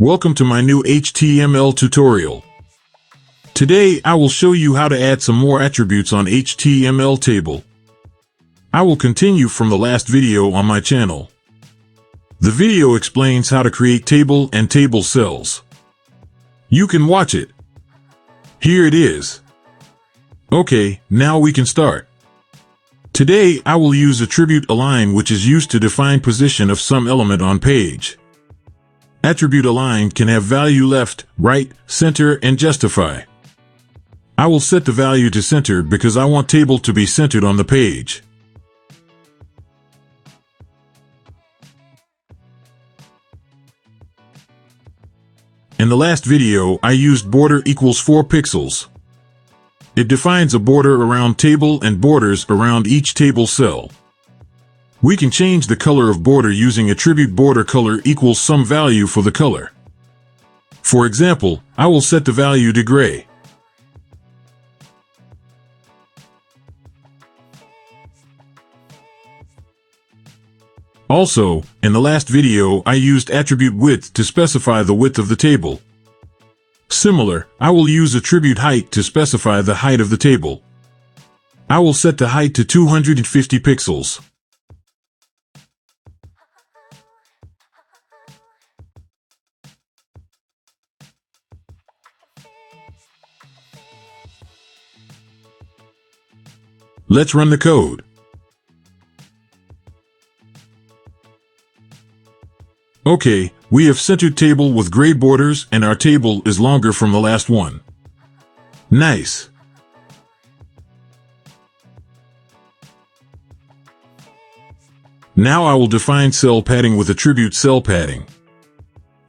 Welcome to my new HTML tutorial. Today I will show you how to add some more attributes on HTML table. I will continue from the last video on my channel. The video explains how to create table and table cells. You can watch it. Here it is. Okay, now we can start. Today I will use attribute align, which is used to define position of some element on page. Attribute align can have value left, right, center, and justify. I will set the value to center because I want table to be centered on the page. In the last video, I used border equals 4 pixels. It defines a border around table and borders around each table cell. We can change the color of border using attribute border color equals some value for the color. For example, I will set the value to gray. Also, in the last video, I used attribute width to specify the width of the table. Similar, I will use attribute height to specify the height of the table. I will set the height to 250 pixels. Let's run the code. Okay, we have centered table with gray borders and our table is longer from the last one. Nice. Now I will define cell padding with attribute cell padding.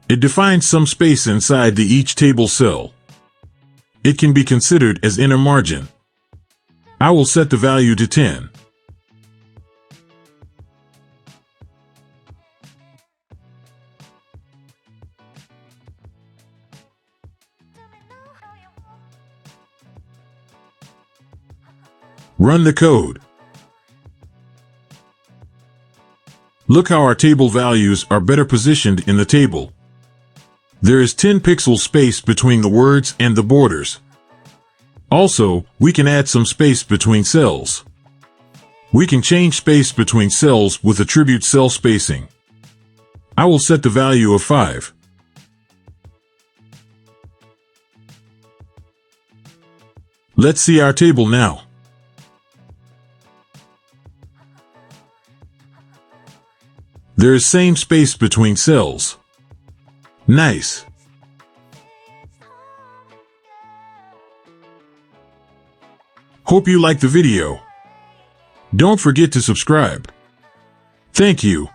It defines some space inside each table cell. It can be considered as inner margin. I will set the value to 10. Run the code. Look how our table values are better positioned in the table. There is 10 pixel space between the words and the borders. Also, we can add some space between cells. We can change space between cells with attribute cell spacing. I will set the value of 5. Let's see our table now. There is same space between cells. Nice. Hope you liked the video. Don't forget to subscribe. Thank you.